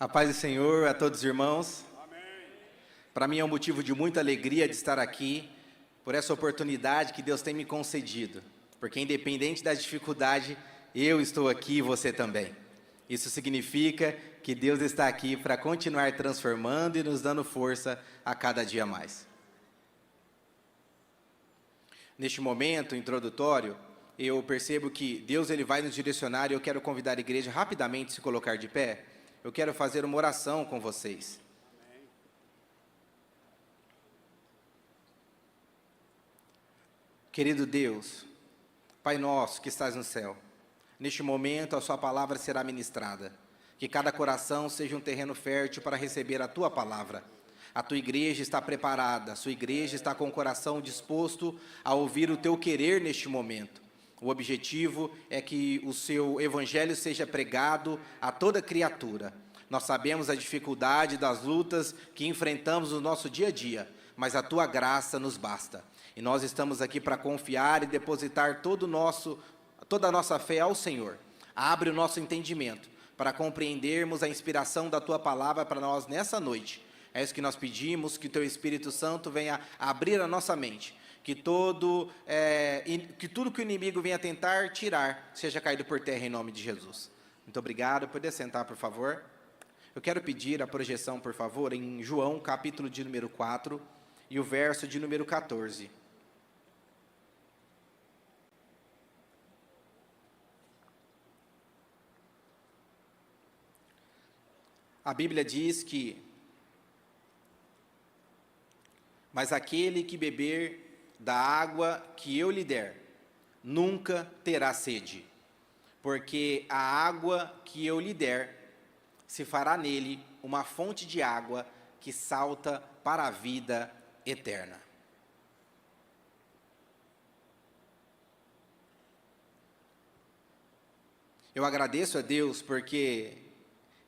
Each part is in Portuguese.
A paz do Senhor a todos os irmãos. Amém. Para mim é um motivo de muita alegria de estar aqui, por essa oportunidade que Deus tem me concedido. Porque independente da dificuldade, eu estou aqui e você também. Isso significa que Deus está aqui para continuar transformando e nos dando força a cada dia mais. Neste momento introdutório, eu percebo que Deus ele vai nos direcionar e eu quero convidar a igreja rapidamente a se colocar de pé. Eu quero fazer uma oração com vocês. Amém. Querido Deus, Pai nosso que estás no céu, neste momento a sua palavra será ministrada. Que cada coração seja um terreno fértil para receber a tua palavra. A tua igreja está preparada, a sua igreja está com o coração disposto a ouvir o teu querer neste momento. O objetivo é que o seu evangelho seja pregado a toda criatura. Nós sabemos a dificuldade das lutas que enfrentamos no nosso dia a dia, mas a tua graça nos basta. E nós estamos aqui para confiar e depositar toda a nossa fé ao Senhor. Abre o nosso entendimento para compreendermos a inspiração da tua palavra para nós nessa noite. É isso que nós pedimos, que o teu Espírito Santo venha abrir a nossa mente. Que tudo que o inimigo venha tentar tirar, seja caído por terra em nome de Jesus. Muito obrigado. Pode sentar, por favor. Eu quero pedir a projeção, por favor, em João, capítulo de número 4, e o verso de número 14. A Bíblia diz que: mas aquele que beber da água que eu lhe der, nunca terá sede, porque a água que eu lhe der se fará nele uma fonte de água que salta para a vida eterna. Eu agradeço a Deus porque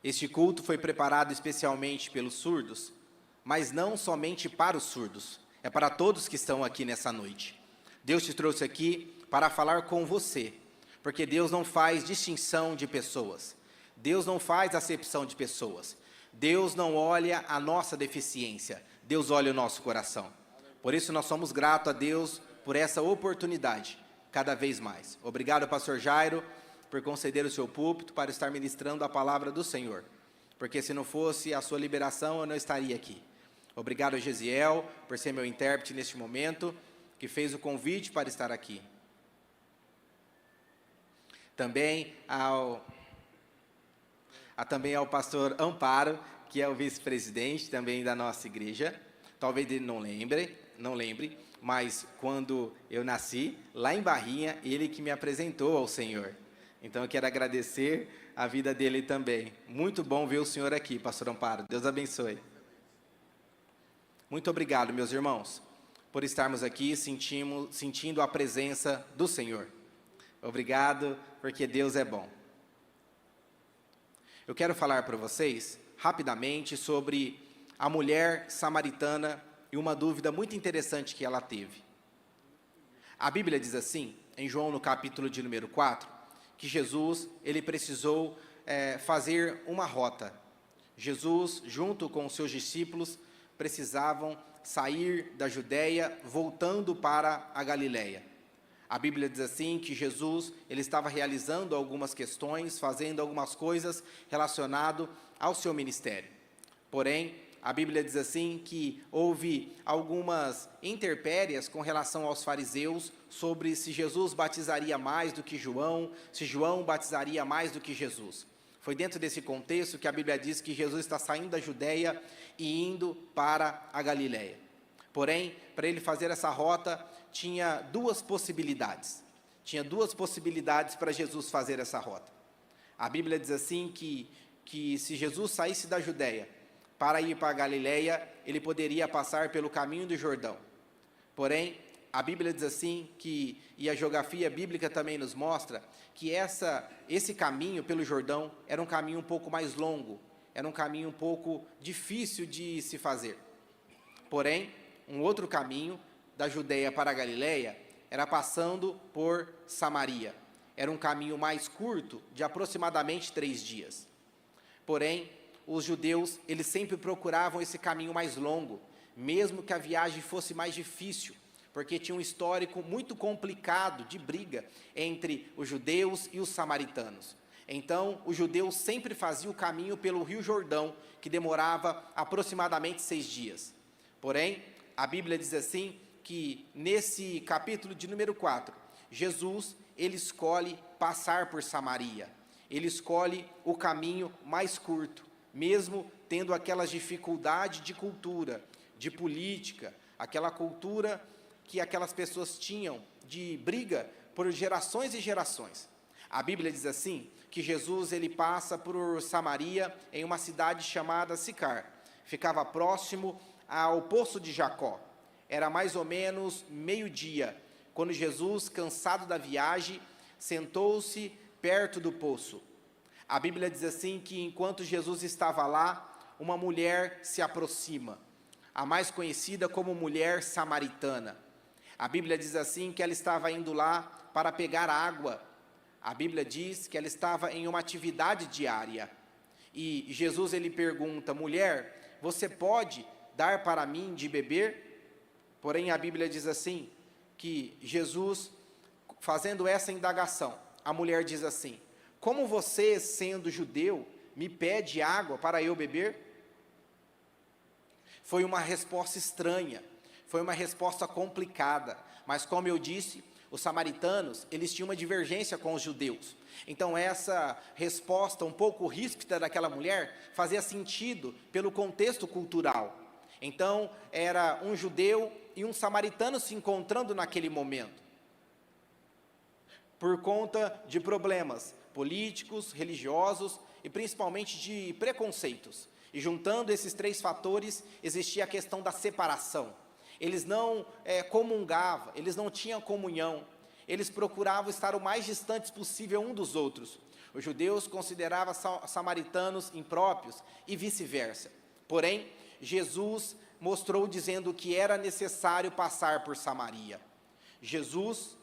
este culto foi preparado especialmente pelos surdos, mas não somente para os surdos. É para todos que estão aqui nessa noite. Deus te trouxe aqui para falar com você, porque Deus não faz distinção de pessoas. Deus não faz acepção de pessoas. Deus não olha a nossa deficiência. Deus olha o nosso coração. Por isso nós somos gratos a Deus por essa oportunidade, cada vez mais. Obrigado, pastor Jairo, por conceder o seu púlpito para estar ministrando a palavra do Senhor. Porque se não fosse a sua liberação, eu não estaria aqui. Obrigado a Gesiel por ser meu intérprete neste momento, que fez o convite para estar aqui. Também ao pastor Amparo, que é o vice-presidente também da nossa igreja. Talvez ele não lembre, mas quando eu nasci, lá em Barrinha, ele que me apresentou ao Senhor. Então eu quero agradecer a vida dele também. Muito bom ver o senhor aqui, pastor Amparo. Deus abençoe. Muito obrigado, meus irmãos, por estarmos aqui sentindo a presença do Senhor. Obrigado, porque Deus é bom. Eu quero falar para vocês, rapidamente, sobre a mulher samaritana e uma dúvida muito interessante que ela teve. A Bíblia diz assim, em João, no capítulo de número 4, que Jesus, ele precisou fazer uma rota. Jesus, junto com os seus discípulos, precisavam sair da Judeia, voltando para a Galileia. A Bíblia diz assim que Jesus ele estava realizando algumas questões, fazendo algumas coisas relacionado ao seu ministério. Porém, a Bíblia diz assim que houve algumas intempéries com relação aos fariseus sobre se Jesus batizaria mais do que João, se João batizaria mais do que Jesus. Foi dentro desse contexto que a Bíblia diz que Jesus está saindo da Judeia e indo para a Galileia. Porém, para ele fazer essa rota, tinha duas possibilidades. Tinha duas possibilidades para Jesus fazer essa rota. A Bíblia diz assim que se Jesus saísse da Judeia para ir para a Galileia, ele poderia passar pelo caminho do Jordão. Porém, a Bíblia diz assim e a geografia bíblica também nos mostra, que esse caminho pelo Jordão era um caminho um pouco mais longo, era um caminho um pouco difícil de se fazer. Porém, um outro caminho, da Judeia para a Galileia, era passando por Samaria. Era um caminho mais curto, de aproximadamente 3 dias. Porém, os judeus, eles sempre procuravam esse caminho mais longo, mesmo que a viagem fosse mais difícil, porque tinha um histórico muito complicado de briga entre os judeus e os samaritanos. Então, os judeus sempre faziam o caminho pelo Rio Jordão, que demorava aproximadamente 6 dias. Porém, a Bíblia diz assim, que nesse capítulo de número 4, Jesus, ele escolhe passar por Samaria. Ele escolhe o caminho mais curto, mesmo tendo aquelas dificuldades de cultura, de política, aquela cultura que aquelas pessoas tinham de briga por gerações e gerações. A Bíblia diz assim, que Jesus ele passa por Samaria em uma cidade chamada Sicar. Ficava próximo ao poço de Jacó. Era mais ou menos meio-dia, quando Jesus, cansado da viagem, sentou-se perto do poço. A Bíblia diz assim que enquanto Jesus estava lá, uma mulher se aproxima, a mais conhecida como mulher samaritana. A Bíblia diz assim que ela estava indo lá para pegar água. A Bíblia diz que ela estava em uma atividade diária. E Jesus ele pergunta, mulher, você pode dar para mim de beber? Porém, a Bíblia diz assim, que Jesus, fazendo essa indagação, a mulher diz assim, como você, sendo judeu, me pede água para eu beber? Foi uma resposta estranha, foi uma resposta complicada, mas como eu disse, os samaritanos, eles tinham uma divergência com os judeus. Então essa resposta um pouco ríspida daquela mulher fazia sentido pelo contexto cultural. Então era um judeu e um samaritano se encontrando naquele momento. Por conta de problemas políticos, religiosos e principalmente de preconceitos. E juntando esses 3 fatores, existia a questão da separação. Eles não comungavam, eles não tinham comunhão, eles procuravam estar o mais distantes possível um dos outros. Os judeus consideravam samaritanos impróprios e vice-versa. Porém, Jesus mostrou dizendo que era necessário passar por Samaria. Jesus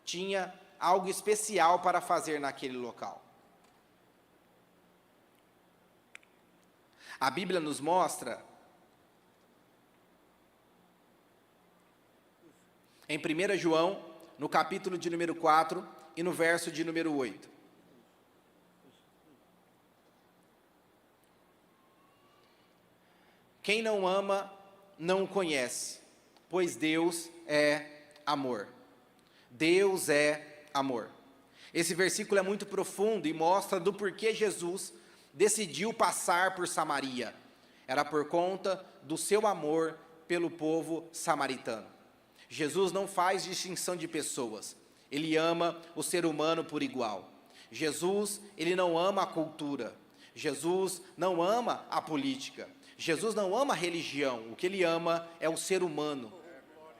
tinha algo especial para fazer naquele local. A Bíblia nos mostra em 1 João, no capítulo de número 4 e no verso de número 8. Quem não ama, não o conhece, pois Deus é amor. Deus é amor. Esse versículo é muito profundo e mostra do porquê Jesus decidiu passar por Samaria. Era por conta do seu amor pelo povo samaritano. Jesus não faz distinção de pessoas, ele ama o ser humano por igual. Jesus, ele não ama a cultura, Jesus não ama a política, Jesus não ama a religião, o que ele ama é o ser humano.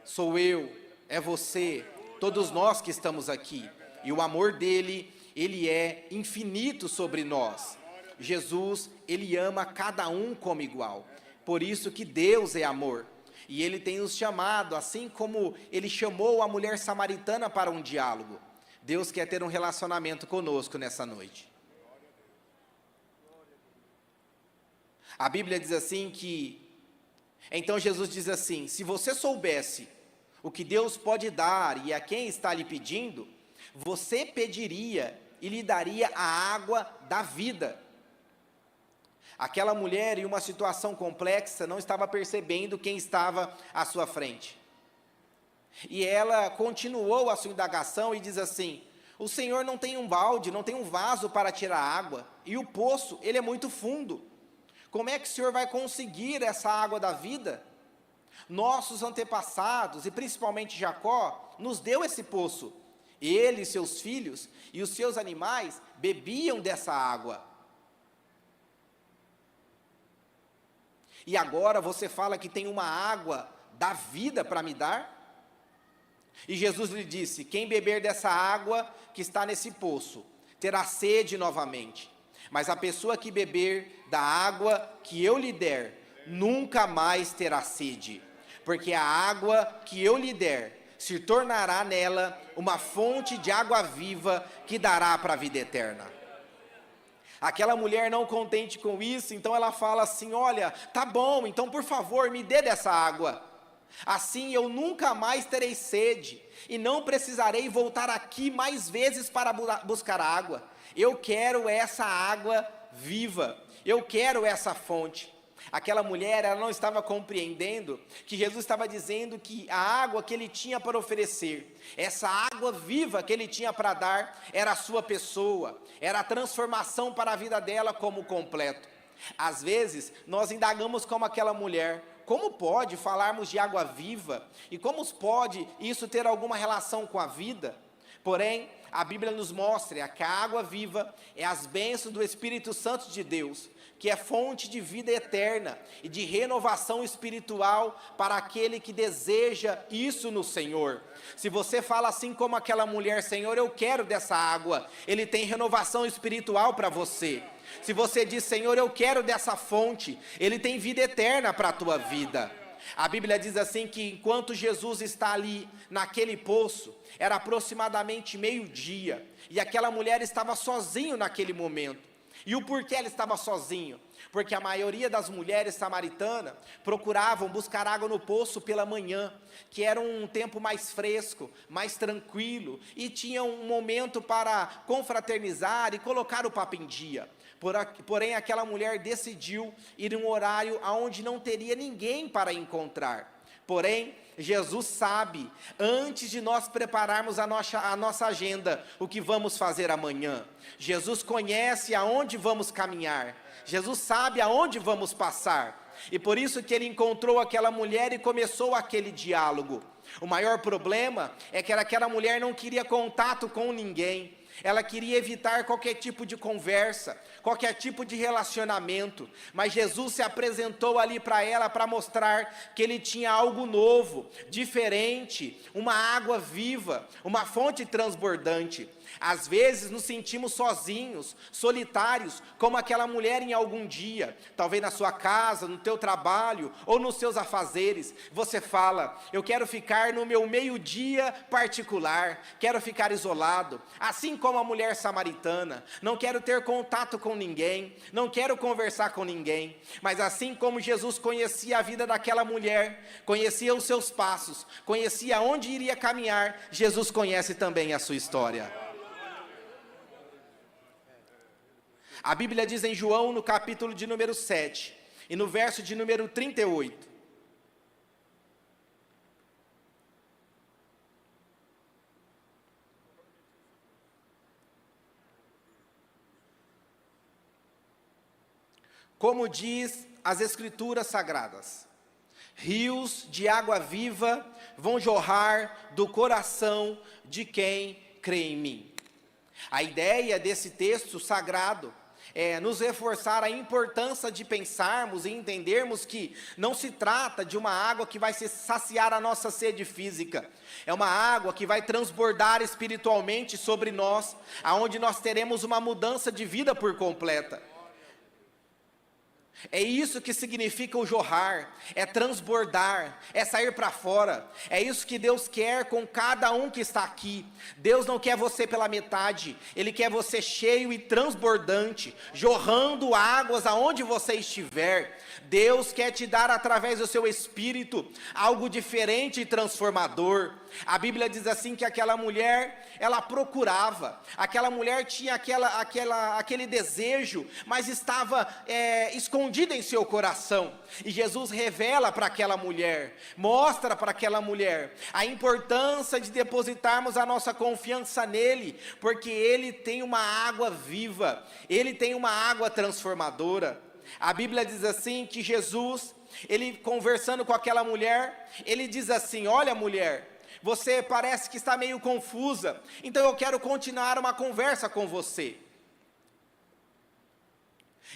Sou eu, é você, todos nós que estamos aqui, e o amor dele, ele é infinito sobre nós. Jesus, ele ama cada um como igual, por isso que Deus é amor. E ele tem nos chamado, assim como ele chamou a mulher samaritana para um diálogo. Deus quer ter um relacionamento conosco nessa noite. A Bíblia diz assim que, então Jesus diz assim, se você soubesse o que Deus pode dar e a quem está lhe pedindo, você pediria e lhe daria a água da vida. Aquela mulher, em uma situação complexa, não estava percebendo quem estava à sua frente. E ela continuou a sua indagação e diz assim, o Senhor não tem um balde, não tem um vaso para tirar água, e o poço, ele é muito fundo. Como é que o Senhor vai conseguir essa água da vida? Nossos antepassados, e principalmente Jacó, nos deu esse poço. Ele, seus filhos e os seus animais bebiam dessa água. E agora você fala que tem uma água da vida para me dar? E Jesus lhe disse, quem beber dessa água que está nesse poço, terá sede novamente. Mas a pessoa que beber da água que eu lhe der, nunca mais terá sede. Porque a água que eu lhe der, se tornará nela uma fonte de água viva que dará para a vida eterna. Aquela mulher não contente com isso, então ela fala assim: olha, tá bom, então por favor me dê dessa água. Assim eu nunca mais terei sede e não precisarei voltar aqui mais vezes para buscar água. Eu quero essa água viva, eu quero essa fonte. Aquela mulher, ela não estava compreendendo que Jesus estava dizendo que a água que ele tinha para oferecer, essa água viva que ele tinha para dar, era a sua pessoa, era a transformação para a vida dela como completo. Às vezes, nós indagamos como aquela mulher: como pode falarmos de água viva? E como pode isso ter alguma relação com a vida? Porém, a Bíblia nos mostra que a água viva é as bênçãos do Espírito Santo de Deus, que é fonte de vida eterna e de renovação espiritual para aquele que deseja isso no Senhor. Se você fala assim como aquela mulher: Senhor, eu quero dessa água, Ele tem renovação espiritual para você. Se você diz: Senhor, eu quero dessa fonte, Ele tem vida eterna para a tua vida. A Bíblia diz assim que enquanto Jesus está ali naquele poço, era aproximadamente meio-dia, e aquela mulher estava sozinha naquele momento. E o porquê ela estava sozinha? Porque a maioria das mulheres samaritanas procuravam buscar água no poço pela manhã, que era um tempo mais fresco, mais tranquilo, e tinha um momento para confraternizar e colocar o papo em dia. Porém, aquela mulher decidiu ir em um horário onde não teria ninguém para encontrar. Porém, Jesus sabe, antes de nós prepararmos a nossa agenda, o que vamos fazer amanhã. Jesus conhece aonde vamos caminhar. Jesus sabe aonde vamos passar. E por isso que ele encontrou aquela mulher e começou aquele diálogo. O maior problema é que aquela mulher não queria contato com ninguém. Ela queria evitar qualquer tipo de conversa, qualquer tipo de relacionamento, mas Jesus se apresentou ali para ela para mostrar que ele tinha algo novo, diferente, uma água viva, uma fonte transbordante. Às vezes nos sentimos sozinhos, solitários, como aquela mulher em algum dia, talvez na sua casa, no teu trabalho ou nos seus afazeres. Você fala: eu quero ficar no meu meio-dia particular, quero ficar isolado, assim como a mulher samaritana, não quero ter contato com ninguém, não quero conversar com ninguém. Mas assim como Jesus conhecia a vida daquela mulher, conhecia os seus passos, conhecia onde iria caminhar, Jesus conhece também a sua história. A Bíblia diz em João, no capítulo de número 7, e no verso de número 38, como diz as Escrituras Sagradas: rios de água viva vão jorrar do coração de quem crê em mim. A ideia desse texto sagrado é nos reforçar a importância de pensarmos e entendermos que não se trata de uma água que vai saciar a nossa sede física. É uma água que vai transbordar espiritualmente sobre nós, aonde nós teremos uma mudança de vida por completa. É isso que significa o jorrar, é transbordar, é sair para fora. É isso que Deus quer com cada um que está aqui. Deus não quer você pela metade, Ele quer você cheio e transbordante, jorrando águas aonde você estiver. Deus quer te dar através do seu Espírito algo diferente e transformador. A Bíblia diz assim que aquela mulher, ela procurava, aquela mulher tinha aquele desejo, mas estava escondida em seu coração. E Jesus revela para aquela mulher, mostra para aquela mulher a importância de depositarmos a nossa confiança nele, porque ele tem uma água viva, ele tem uma água transformadora. A Bíblia diz assim que Jesus, ele conversando com aquela mulher, ele diz assim: olha, mulher, você parece que está meio confusa, então eu quero continuar uma conversa com você.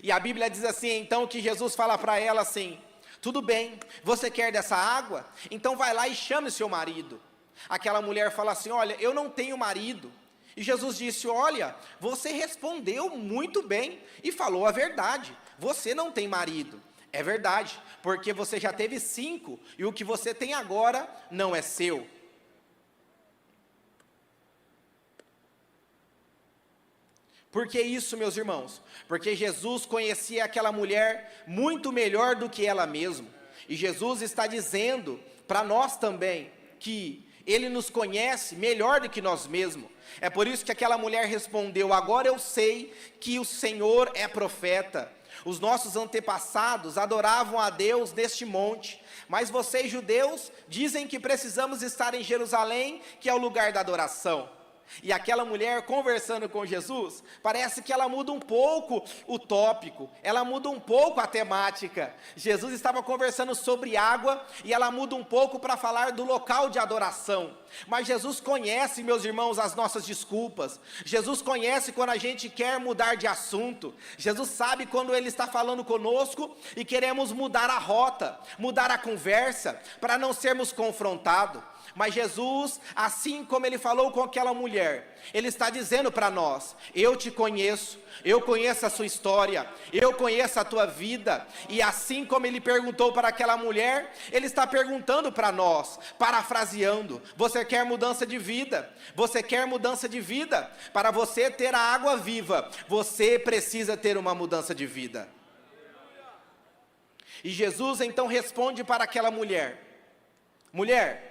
E a Bíblia diz assim, então, que Jesus fala para ela assim: tudo bem, você quer dessa água? Então vai lá e chame seu marido. Aquela mulher fala assim: olha, eu não tenho marido. E Jesus disse: olha, você respondeu muito bem e falou a verdade, você não tem marido. É verdade, porque você já teve 5 e o que você tem agora não é seu. Por que isso, meus irmãos? Porque Jesus conhecia aquela mulher muito melhor do que ela mesma. E Jesus está dizendo para nós também que Ele nos conhece melhor do que nós mesmos. É por isso que aquela mulher respondeu: agora eu sei que o Senhor é profeta. Os nossos antepassados adoravam a Deus neste monte, mas vocês, judeus, dizem que precisamos estar em Jerusalém, que é o lugar da adoração. E aquela mulher conversando com Jesus, parece que ela muda um pouco o tópico, ela muda um pouco a temática. Jesus estava conversando sobre água e ela muda um pouco para falar do local de adoração. Mas Jesus conhece, meus irmãos, as nossas desculpas. Jesus conhece quando a gente quer mudar de assunto. Jesus sabe quando Ele está falando conosco e queremos mudar a rota, mudar a conversa, para não sermos confrontados. Mas Jesus, assim como Ele falou com aquela mulher, Ele está dizendo para nós: eu te conheço, eu conheço a sua história, eu conheço a tua vida. E assim como Ele perguntou para aquela mulher, Ele está perguntando para nós, parafraseando: você quer mudança de vida? Você quer mudança de vida? Para você ter a água viva, você precisa ter uma mudança de vida. E Jesus então responde para aquela mulher: mulher,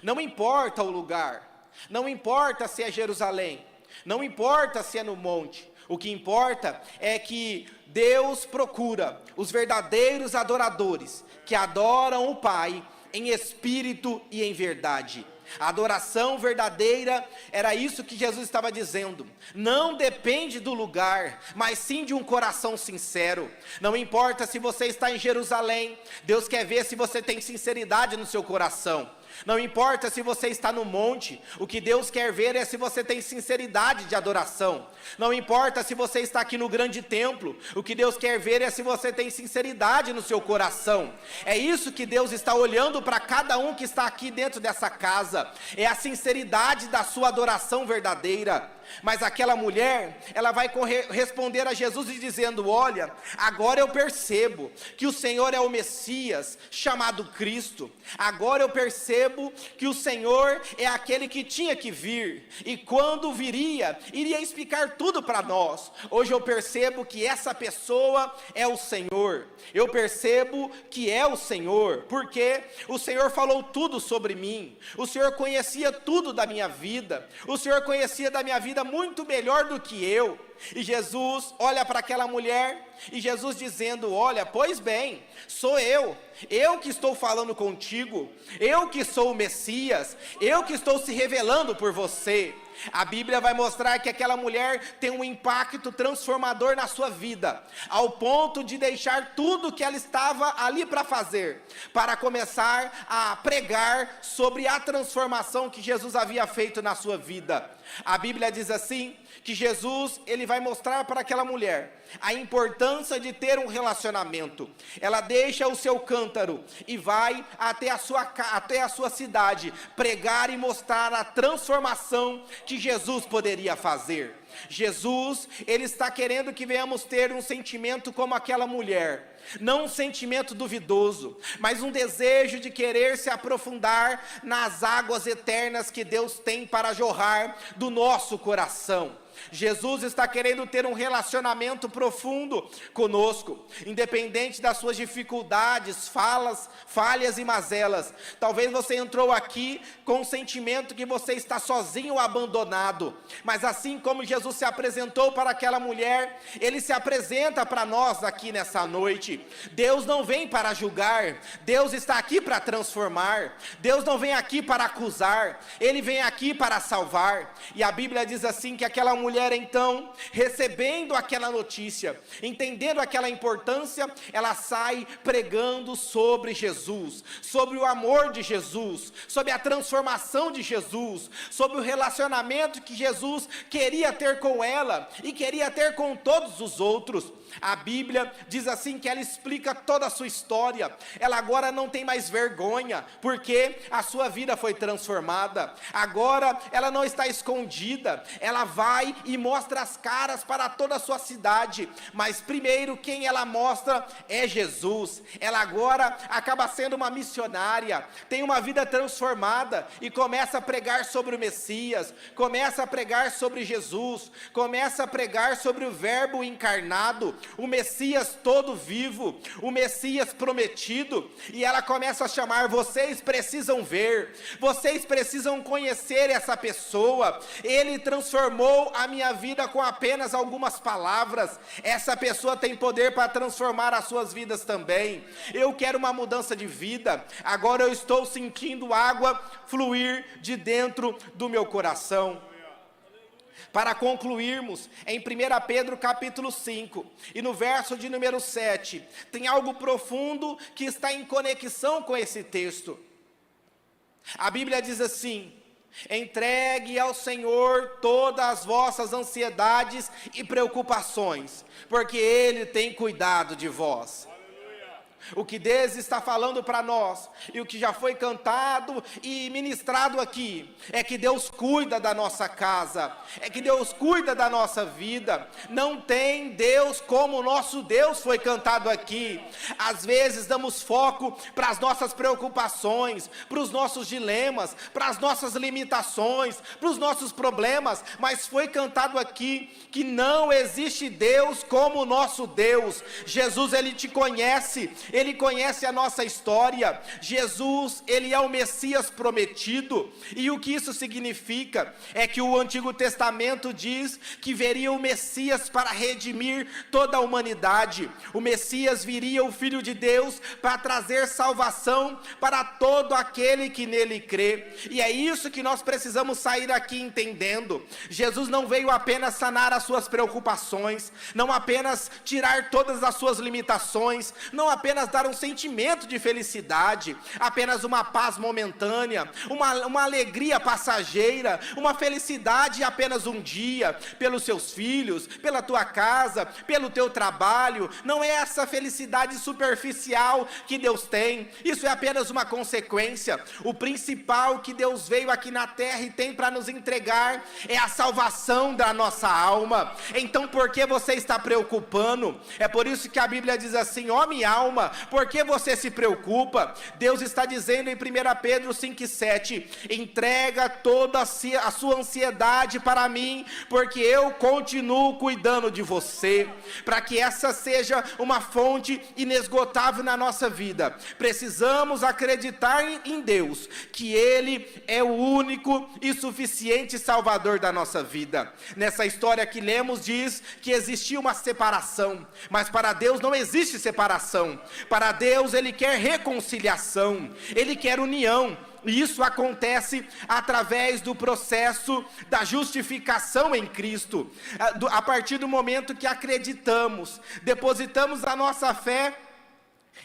não importa o lugar, não importa se é Jerusalém, não importa se é no monte, o que importa é que Deus procura os verdadeiros adoradores, que adoram o Pai em espírito e em verdade. A adoração verdadeira, era isso que Jesus estava dizendo, não depende do lugar, mas sim de um coração sincero. Não importa se você está em Jerusalém, Deus quer ver se você tem sinceridade no seu coração. Não importa se você está no monte, o que Deus quer ver é se você tem sinceridade de adoração. Não importa se você está aqui no grande templo, o que Deus quer ver é se você tem sinceridade no seu coração. É isso que Deus está olhando para cada um que está aqui dentro dessa casa, é a sinceridade da sua adoração verdadeira. Mas aquela mulher, ela vai responder a Jesus e dizendo: olha, agora eu percebo que o Senhor é o Messias, chamado Cristo. Agora eu percebo que o Senhor é aquele que tinha que vir, e quando viria, iria explicar tudo para nós. Hoje eu percebo que essa pessoa é o Senhor. Eu percebo que é o Senhor, porque o Senhor falou tudo sobre mim. O Senhor conhecia tudo da minha vida. O Senhor conhecia da minha vida muito melhor do que eu. E Jesus olha para aquela mulher, e Jesus dizendo: olha, pois bem, sou eu que estou falando contigo, eu que sou o Messias, eu que estou se revelando por você. A Bíblia vai mostrar que aquela mulher tem um impacto transformador na sua vida, ao ponto de deixar tudo que ela estava ali para fazer, para começar a pregar sobre a transformação que Jesus havia feito na sua vida. A Bíblia diz assim, que Jesus, ele vai mostrar para aquela mulher a importância de ter um relacionamento. Ela deixa o seu cântaro e vai até a sua cidade, pregar e mostrar a transformação que Jesus poderia fazer. Jesus, ele está querendo que venhamos ter um sentimento como aquela mulher, não um sentimento duvidoso, mas um desejo de querer se aprofundar nas águas eternas que Deus tem para jorrar do nosso coração. Jesus está querendo ter um relacionamento profundo conosco, independente das suas dificuldades, falhas e mazelas. Talvez você entrou aqui com o sentimento que você está sozinho ou abandonado, mas assim como Jesus se apresentou para aquela mulher, Ele se apresenta para nós aqui nessa noite. Deus não vem para julgar, Deus está aqui para transformar. Deus não vem aqui para acusar, Ele vem aqui para salvar. E a Bíblia diz assim, que aquela mulher então, recebendo aquela notícia, entendendo aquela importância, ela sai pregando sobre Jesus, sobre o amor de Jesus, sobre a transformação de Jesus, sobre o relacionamento que Jesus queria ter com ela e queria ter com todos os outros. A Bíblia diz assim que ela explica toda a sua história. Ela agora não tem mais vergonha, porque a sua vida foi transformada. Agora ela não está escondida, ela vai e mostra as caras para toda a sua cidade. Mas primeiro quem ela mostra é Jesus. Ela agora acaba sendo uma missionária, tem uma vida transformada e começa a pregar sobre o Messias, começa a pregar sobre Jesus, começa a pregar sobre o Verbo encarnado, o Messias todo vivo, o Messias prometido. E ela começa a chamar: vocês precisam ver, vocês precisam conhecer essa pessoa. Ele transformou a minha vida com apenas algumas palavras. Essa pessoa tem poder para transformar as suas vidas também. Eu quero uma mudança de vida. Agora eu estou sentindo água fluir de dentro do meu coração. Para concluirmos, em 1 Pedro capítulo 5, e no verso de número 7, tem algo profundo que está em conexão com esse texto. A Bíblia diz assim: entregue ao Senhor todas as vossas ansiedades e preocupações, porque Ele tem cuidado de vós. O que Deus está falando para nós, e o que já foi cantado e ministrado aqui, é que Deus cuida da nossa casa, é que Deus cuida da nossa vida. Não tem Deus como o nosso Deus, foi cantado aqui. Às vezes damos foco para as nossas preocupações, para os nossos dilemas, para as nossas limitações, para os nossos problemas, mas foi cantado aqui que não existe Deus como o nosso Deus. Jesus, Ele te conhece, Ele conhece a nossa história. Jesus, Ele é o Messias prometido. E o que isso significa? É que o Antigo Testamento diz que viria o Messias para redimir toda a humanidade. O Messias viria, o Filho de Deus, para trazer salvação para todo aquele que nele crê. E é isso que nós precisamos sair aqui entendendo. Jesus não veio apenas sanar as suas preocupações, não apenas tirar todas as suas limitações, não apenas dar um sentimento de felicidade, apenas uma paz momentânea, uma alegria passageira, uma felicidade apenas um dia, pelos seus filhos, pela tua casa, pelo teu trabalho. Não é essa felicidade superficial que Deus tem, isso é apenas uma consequência. O principal que Deus veio aqui na terra e tem para nos entregar é a salvação da nossa alma. Então por que você está preocupando? É por isso que a Bíblia diz assim: ó minha alma, por que você se preocupa? Deus está dizendo em 1 Pedro 5,7: entrega toda a sua ansiedade para mim, porque eu continuo cuidando de você. Para que essa seja uma fonte inesgotável na nossa vida, precisamos acreditar em Deus, que Ele é o único e suficiente Salvador da nossa vida. Nessa história que lemos diz que existia uma separação, mas para Deus não existe separação. Para Deus, Ele quer reconciliação, Ele quer união. E isso acontece através do processo da justificação em Cristo. A partir do momento que acreditamos, depositamos a nossa fé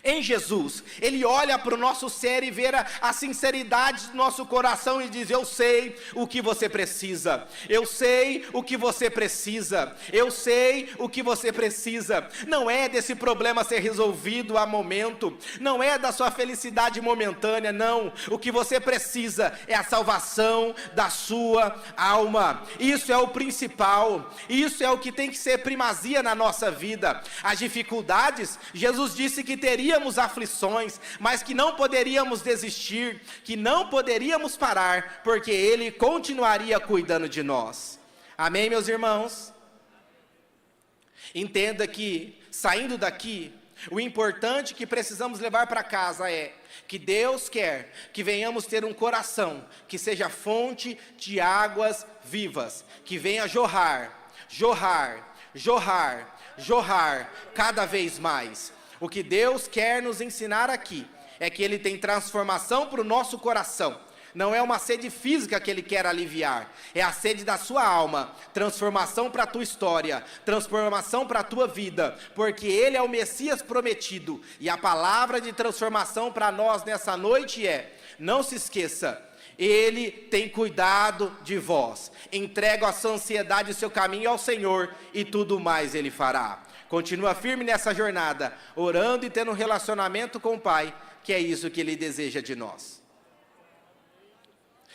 em Jesus, Ele olha para o nosso ser e vê a sinceridade do nosso coração e diz: eu sei o que você precisa, eu sei o que você precisa, eu sei o que você precisa. Não é desse problema ser resolvido a momento, não é da sua felicidade momentânea, não. O que você precisa é a salvação da sua alma. Isso é o principal, isso é o que tem que ser primazia na nossa vida. As dificuldades, Jesus disse que teríamos aflições, mas que não poderíamos desistir, que não poderíamos parar, porque Ele continuaria cuidando de nós. Amém, meus irmãos? Entenda que, saindo daqui, o importante que precisamos levar para casa é que Deus quer que venhamos ter um coração que seja fonte de águas vivas, que venha jorrar, jorrar, jorrar, jorrar cada vez mais. O que Deus quer nos ensinar aqui é que Ele tem transformação para o nosso coração. Não é uma sede física que Ele quer aliviar, é a sede da sua alma, transformação para a tua história, transformação para a tua vida, porque Ele é o Messias prometido. E a palavra de transformação para nós nessa noite é: não se esqueça, Ele tem cuidado de vós. Entrega a sua ansiedade e o seu caminho ao Senhor, e tudo mais Ele fará. Continua firme nessa jornada, orando e tendo um relacionamento com o Pai, que é isso que Ele deseja de nós.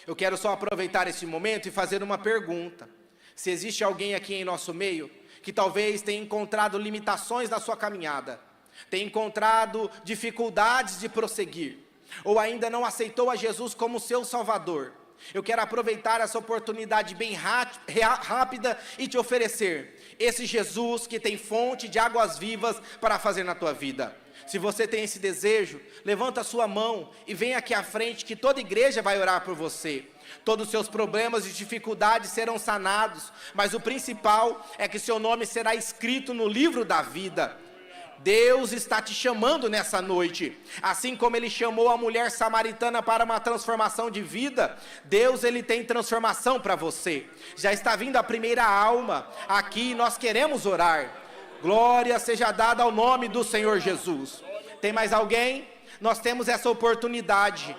Eu quero só aproveitar esse momento e fazer uma pergunta. Se existe alguém aqui em nosso meio que talvez tenha encontrado limitações na sua caminhada, tenha encontrado dificuldades de prosseguir, ou ainda não aceitou a Jesus como seu Salvador, eu quero aproveitar essa oportunidade bem rápida e te oferecer esse Jesus que tem fonte de águas vivas para fazer na tua vida. Se você tem esse desejo, levanta a sua mão e vem aqui à frente que toda igreja vai orar por você. Todos os seus problemas e dificuldades serão sanados, mas o principal é que seu nome será escrito no livro da vida. Deus está te chamando nessa noite, assim como Ele chamou a mulher samaritana para uma transformação de vida. Deus, Ele tem transformação para você. Já está vindo a primeira alma aqui, nós queremos orar. Glória seja dada ao nome do Senhor Jesus. Tem mais alguém? Nós temos essa oportunidade.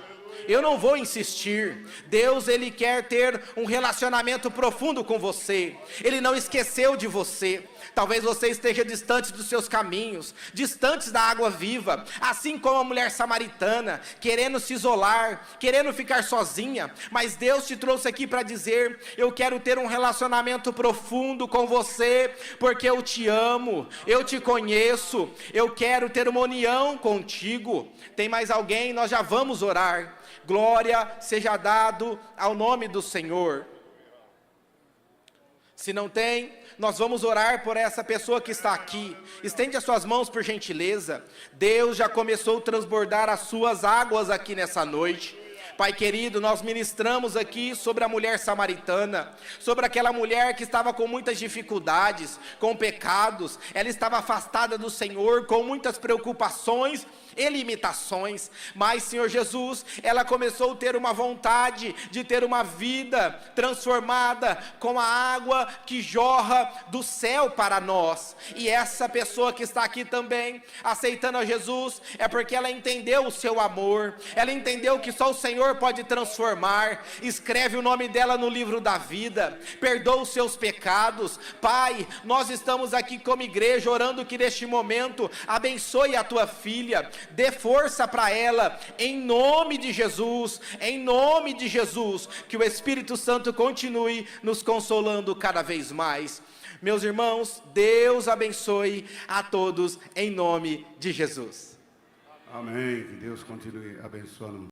Eu não vou insistir. Deus, Ele quer ter um relacionamento profundo com você. Ele não esqueceu de você. Talvez você esteja distante dos seus caminhos, distante da água viva, assim como a mulher samaritana, querendo se isolar, querendo ficar sozinha. Mas Deus te trouxe aqui para dizer: eu quero ter um relacionamento profundo com você, porque eu te amo, eu te conheço, eu quero ter uma união contigo. Tem mais alguém? Nós já vamos orar. Glória seja dado ao nome do Senhor. Se não tem, nós vamos orar por essa pessoa que está aqui. Estende as suas mãos por gentileza. Deus já começou a transbordar as suas águas aqui nessa noite. Pai querido, nós ministramos aqui sobre a mulher samaritana, sobre aquela mulher que estava com muitas dificuldades, com pecados. Ela estava afastada do Senhor, com muitas preocupações e limitações, mas Senhor Jesus, ela começou a ter uma vontade de ter uma vida transformada com a água que jorra do céu para nós. E essa pessoa que está aqui também aceitando a Jesus é porque ela entendeu o seu amor, ela entendeu que só o Senhor pode transformar. Escreve o nome dela no livro da vida, perdoa os seus pecados. Pai, nós estamos aqui como igreja orando que neste momento abençoe a tua filha, dê força para ela, em nome de Jesus, que o Espírito Santo continue nos consolando cada vez mais. Meus irmãos, Deus abençoe a todos, em nome de Jesus. Amém, que Deus continue abençoando.